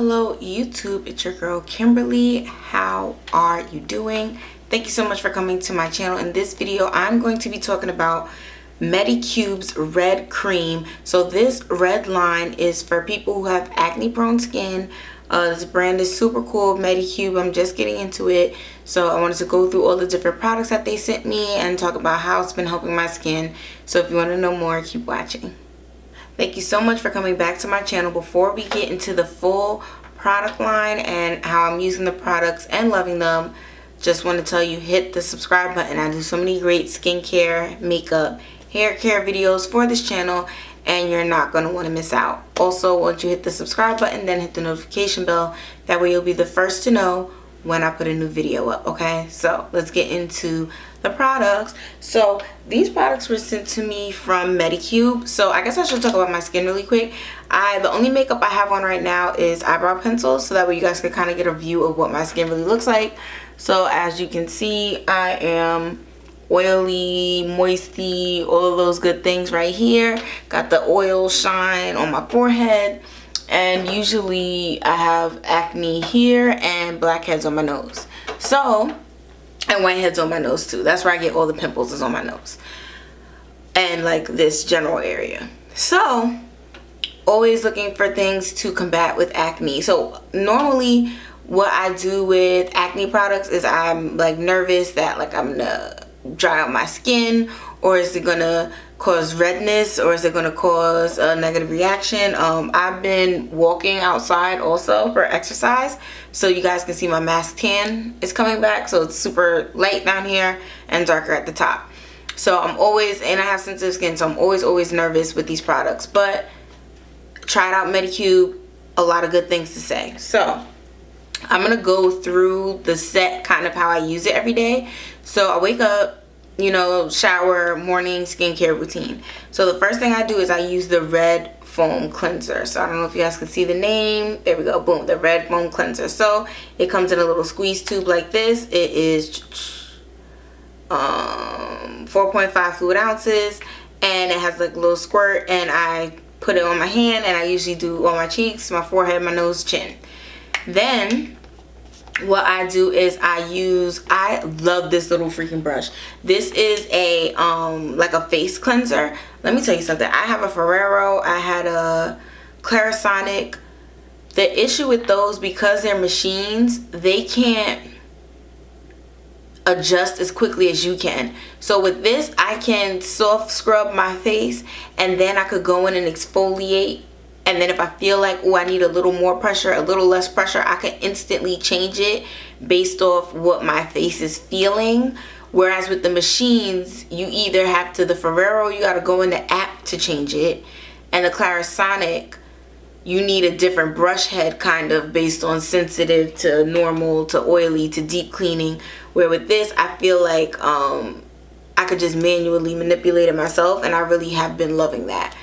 Hello YouTube, it's your girl Kimberly. How are you doing? Thank you so much for coming to my channel. In this video I'm going to be talking about Medicube's red cream. So this red line is for people who have acne prone skin. This brand is super cool, Medicube. I'm just getting into it, so I wanted to go through all the different products that they sent me and talk about how it's been helping my skin. So if you want to know more, keep watching. Thank you so much for coming back to my channel. Before we get into the full product line and how I'm using the products and loving them, just want to tell you, hit the subscribe button. I do so many great skincare, makeup, hair care videos for this channel, and you're not going to want to miss out. Also, once you hit the subscribe button, then hit the notification bell. That way you'll be the first to know when I put a new video up, okay? So let's get into the products. So these products were sent to me from Medicube. So I guess I should talk about my skin really quick. The only makeup I have on right now is eyebrow pencils, so that way you guys can kind of get a view of what my skin really looks like. So as you can see, I am oily, moisty, all of those good things right here. Got the oil shine on my forehead. And usually I have acne here and blackheads on my nose. So, and whiteheads on my nose too. That's where I get all the pimples, is on my nose. And like this general area. So, always looking for things to combat with acne. So, normally what I do with acne products is I'm like nervous that like I'm gonna dry out my skin, or is it gonna cause redness, or is it going to cause a negative reaction. I've been walking outside also for exercise, so you guys can see my mask tan is coming back, so it's super light down here and darker at the top. So I'm always, and I have sensitive skin, so I'm always nervous with these products. But tried out Medicube, a lot of good things to say. So I'm gonna go through the set, kind of how I use it every day. So I wake up, you know, shower, morning skincare routine. So the first thing I do is I use the red foam cleanser. So I don't know if you guys can see the name. There we go, boom, the red foam cleanser. So it comes in a little squeeze tube like this. It is 4.5 fluid ounces, and it has like a little squirt, and I put it on my hand, and I usually do on my cheeks, my forehead, my nose, chin. Then what I do is I love this little freaking brush. This is a like a face cleanser. Let me tell you something. I have a Ferrero, I had a Clarisonic. The issue with those, because they're machines, they can't adjust as quickly as you can. So with this, I can soft scrub my face, and then I could go in and exfoliate. And then if I feel like, oh, I need a little more pressure, a little less pressure, I can instantly change it based off what my face is feeling. Whereas with the machines, you either have to, the Ferrero, you got to go in the app to change it. And the Clarisonic, you need a different brush head, kind of based on sensitive to normal to oily to deep cleaning. Where with this, I feel like I could just manually manipulate it myself, and I really have been loving that.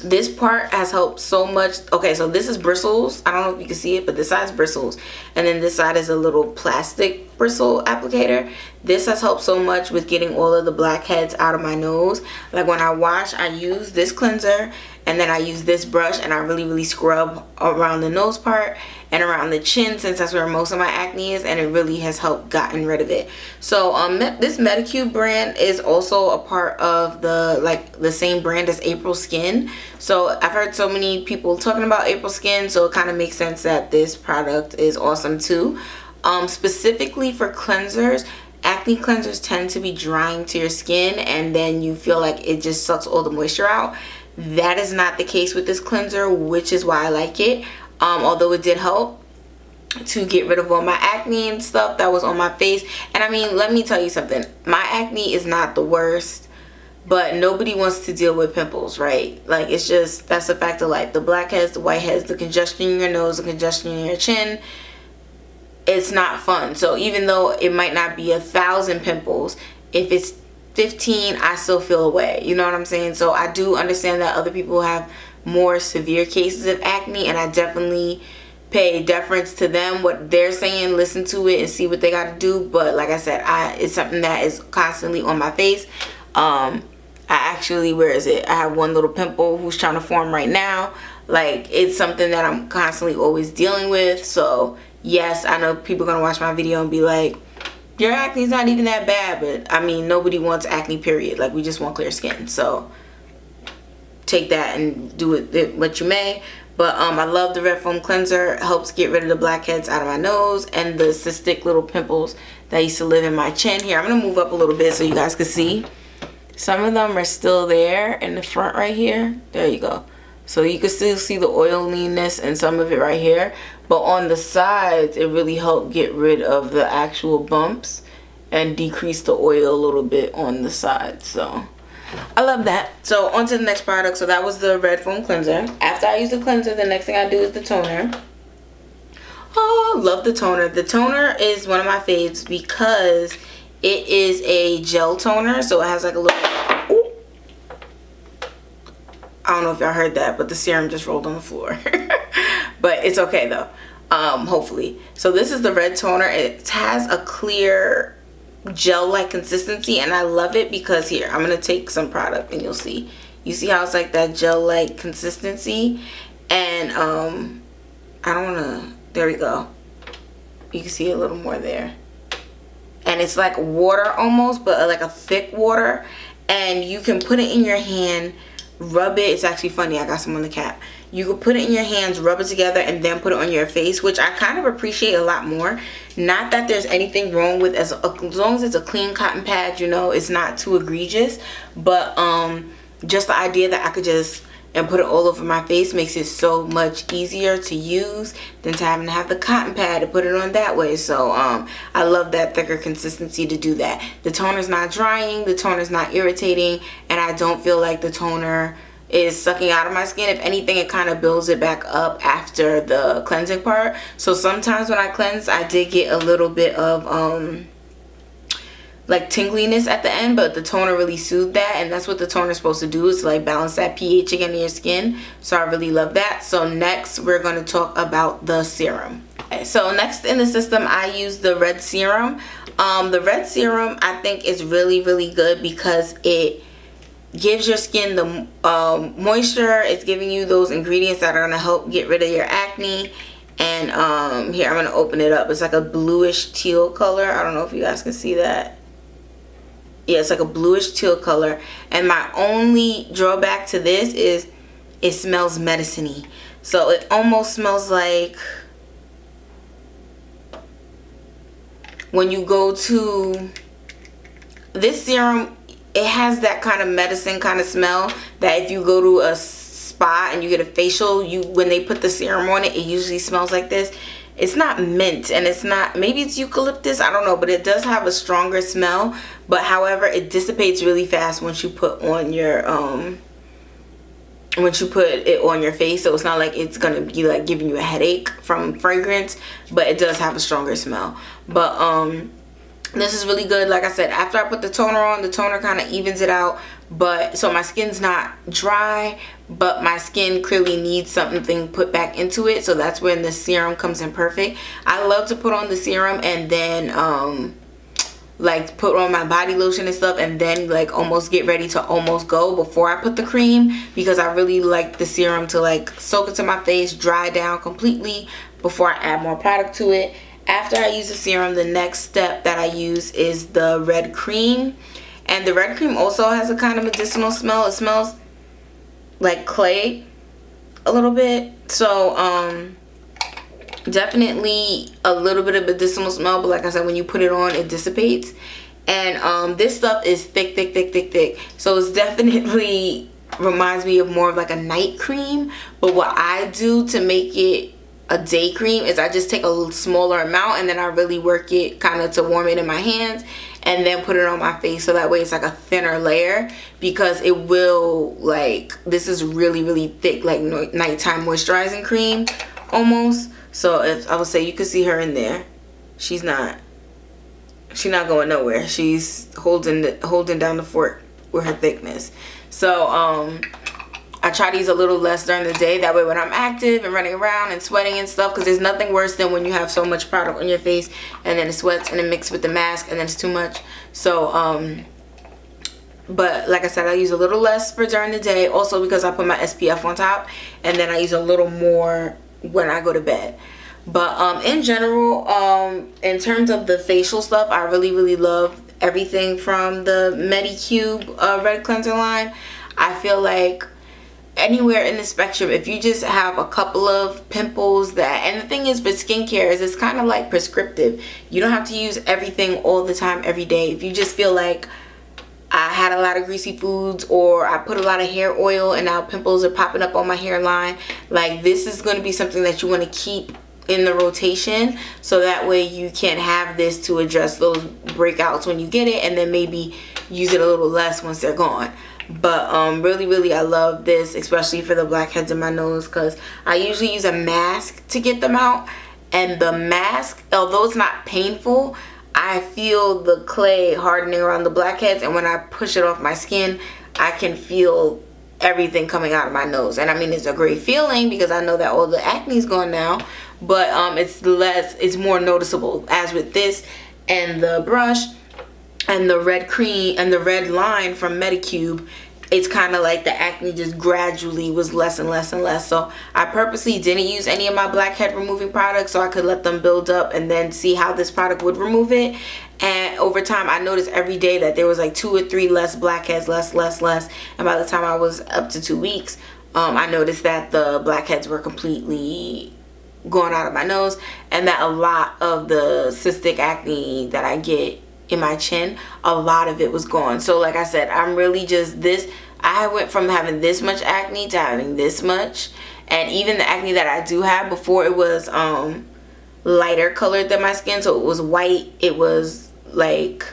This part has helped so much. Okay, so this is bristles. I don't know if you can see it, but this side's bristles, and then this side is a little plastic bristle applicator. This has helped so much with getting all of the blackheads out of my nose. Like when I wash, I use this cleanser, and then I use this brush, and I really scrub around the nose part and around the chin, since that's where most of my acne is, and it really has helped gotten rid of it. So this Medicube brand is also a part of the same brand as April Skin. So I've heard so many people talking about April Skin, so it kind of makes sense that this product is awesome too. Specifically for cleansers, acne cleansers tend to be drying to your skin, and then you feel like it just sucks all the moisture out. That is not the case with this cleanser, which is why I like it. Although it did help to get rid of all my acne and stuff that was on my face. And I mean, let me tell you something. My acne is not the worst, but nobody wants to deal with pimples, right? Like, it's just, that's a fact of life. The blackheads, the whiteheads, the congestion in your nose, the congestion in your chin, it's not fun. So even though it might not be 1,000 pimples, if it's 15, I still feel away. You know what I'm saying? So I do understand that other people have more severe cases of acne, and I definitely pay deference to them, what they're saying, listen to it and see what they got to do. But like I said, it's something that is constantly on my face. I actually, where is it? I have one little pimple who's trying to form right now. Like, it's something that I'm constantly always dealing with. So yes, I know people are gonna watch my video and be like, your acne's not even that bad, but I mean, nobody wants acne, period. Like, we just want clear skin. So take that and do it what you may. But I love the Red Foam Cleanser. It helps get rid of the blackheads out of my nose and the cystic little pimples that used to live in my chin. Here, I'm gonna move up a little bit so you guys can see. Some of them are still there in the front right here. There you go. So you can still see the oiliness and some of it right here. But on the sides, it really helped get rid of the actual bumps and decrease the oil a little bit on the sides. So I love that. So on to the next product. So that was the Red Foam Cleanser. After I use the cleanser, the next thing I do is the toner. Oh, love the toner. The toner is one of my faves because it is a gel toner. So it has like a little... Ooh. I don't know if y'all heard that, but the serum just rolled on the floor. But it's okay though, hopefully. So this is the red toner. It has a clear gel-like consistency, and I love it because here, I'm going to take some product and you'll see. You see how it's like that gel-like consistency? And I don't want to... There we go. You can see a little more there. And it's like water almost, but like a thick water. And you can put it in your hand, rub it. It's actually funny, I got some on the cap. You can put it in your hands, rub it together, and then put it on your face, which I kind of appreciate a lot more. Not that there's anything wrong with, as long as it's a clean cotton pad, you know, it's not too egregious. But just the idea that I could just and put it all over my face makes it so much easier to use than to having to have the cotton pad to put it on that way. So I love that thicker consistency to do that. The toner's not drying, the toner's not irritating, and I don't feel like the toner is sucking out of my skin. If anything, it kind of builds it back up after the cleansing part. So sometimes when I cleanse, I did get a little bit of like tingliness at the end, but the toner really soothed that, and that's what the toner is supposed to do, is to like balance that pH again in your skin. So I really love that. So next we're going to talk about the serum. Okay, so next in the system, I use the red serum. The red serum I think is really good because it gives your skin the moisture. It's giving you those ingredients that are going to help get rid of your acne. And here, I'm going to open it up. It's like a bluish teal color. I don't know if you guys can see that. Yeah, it's like a bluish teal color. And my only drawback to this is it smells medicine-y. So it almost smells like when you go to this serum, it has that kind of medicine kind of smell that if you go to a spa and you get a facial, when they put the serum on it, it usually smells like this. It's not mint, and it's not, maybe it's eucalyptus, I don't know, but it does have a stronger smell. But however, it dissipates really fast once you put on your once you put it on your face. So it's not like it's gonna be like giving you a headache from fragrance, but it does have a stronger smell. But this is really good. Like I said, after I put the toner on, the toner kind of evens it out. But so my skin's not dry, but my skin clearly needs something put back into it. So that's when the serum comes in perfect. I love to put on the serum and then like put on my body lotion and stuff, and then like almost get ready to almost go before I put the cream, because I really like the serum to like soak into my face, dry down completely before I add more product to it. After I use the serum, the next step that I use is the red cream. And the red cream also has a kind of medicinal smell. It smells like clay a little bit. So definitely a little bit of medicinal smell, but like I said, when you put it on, it dissipates. And this stuff is thick. So it's definitely reminds me of more of like a night cream. But what I do to make it a day cream is I just take a smaller amount and then I really work it kind of to warm it in my hands and then put it on my face, so that way it's like a thinner layer, because it will, like, this is really thick, like nighttime moisturizing cream almost. So if I would say, you can see her in there, she's not going nowhere. She's holding down the fort with her thickness. So I try to use a little less during the day. That way when I'm active and running around and sweating and stuff, because there's nothing worse than when you have so much product on your face and then it sweats and it mixes with the mask and then it's too much. So but like I said, I use a little less for during the day, also because I put my SPF on top, and then I use a little more when I go to bed. But in general, in terms of the facial stuff, I really love everything from the Medicube red cleanser line. I feel like anywhere in the spectrum, if you just have a couple of pimples, that, and the thing is for skincare is it's kind of like prescriptive. You don't have to use everything all the time every day. If you just feel like I had a lot of greasy foods, or I put a lot of hair oil and now pimples are popping up on my hairline, like this is going to be something that you want to keep in the rotation, so that way you can have this to address those breakouts when you get it, and then maybe use it a little less once they're gone. But really I love this, especially for the blackheads in my nose, because I usually use a mask to get them out, and the mask, although it's not painful, I feel the clay hardening around the blackheads, and when I push it off my skin, I can feel everything coming out of my nose. And I mean, it's a great feeling because I know that all the acne's gone now, but it's more noticeable. As with this and the brush and the red cream and the red line from Medicube, it's kind of like the acne just gradually was less and less and less. So I purposely didn't use any of my blackhead removing products so I could let them build up and then see how this product would remove it. And over time, I noticed every day that there was like 2 or 3 less blackheads, less. And by the time I was up to 2 weeks, I noticed that the blackheads were completely going out of my nose, and that a lot of the cystic acne that I get in my chin, a lot of it was gone. So like I said, I'm really just this. I went from having this much acne to having this much, and even the acne that I do have before, it was lighter colored than my skin, so it was white. It was like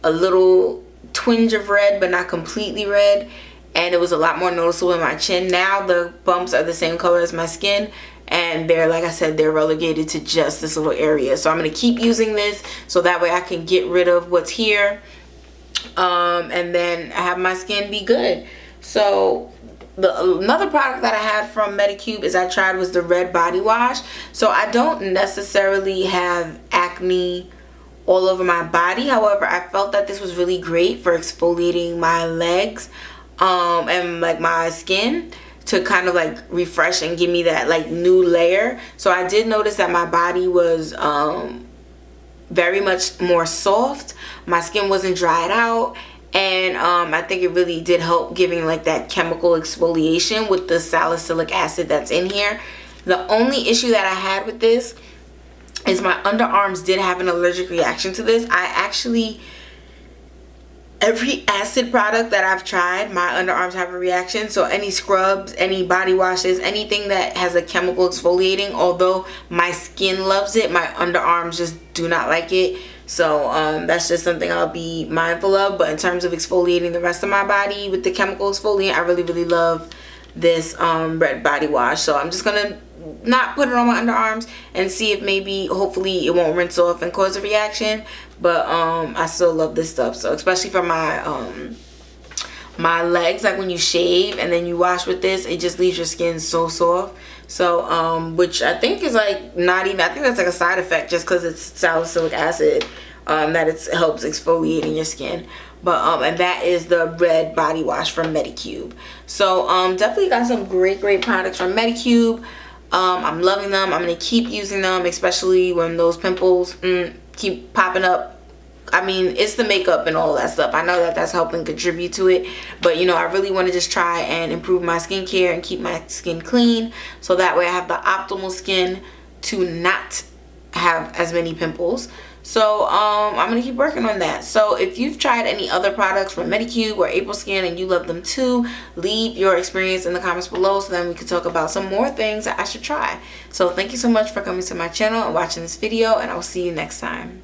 a little twinge of red, but not completely red, and it was a lot more noticeable in my chin. Now the bumps are the same color as my skin, and they're, like I said, they're relegated to just this little area. So I'm going to keep using this so that way I can get rid of what's here, and then have my skin be good. So another product that I had from Medicube was the red body wash. So I don't necessarily have acne all over my body. However, I felt that this was really great for exfoliating my legs and like my skin, to kind of like refresh and give me that like new layer. So I did notice that my body was very much more soft. My skin wasn't dried out, and I think it really did help giving like that chemical exfoliation with the salicylic acid that's in here. The only issue that I had with this is my underarms did have an allergic reaction to this. Every acid product that I've tried, my underarms have a reaction. So any scrubs, any body washes, anything that has a chemical exfoliating, although my skin loves it, my underarms just do not like it. So that's just something I'll be mindful of. But in terms of exfoliating the rest of my body with the chemical exfoliant, I really love this red body wash. So I'm just gonna not put it on my underarms and see if maybe, hopefully it won't rinse off and cause a reaction. But I still love this stuff. So especially for my my legs, like when you shave and then you wash with this, it just leaves your skin so soft. So which I think is like not even, I think that's like a side effect just because it's salicylic acid, that it helps exfoliating your skin. But and that is the red body wash from Medicube. So definitely got some great products from Medicube. I'm loving them. I'm gonna keep using them, especially when those pimples keep popping up. I mean, it's the makeup and all that stuff. I know that that's helping contribute to it, but you know, I really want to just try and improve my skincare and keep my skin clean, so that way I have the optimal skin to not have as many pimples. So I'm gonna keep working on that. So if you've tried any other products from Medicube or April Skin and you love them too, leave your experience in the comments below, so then we can talk about some more things that I should try. So thank you so much for coming to my channel and watching this video, and I will see you next time.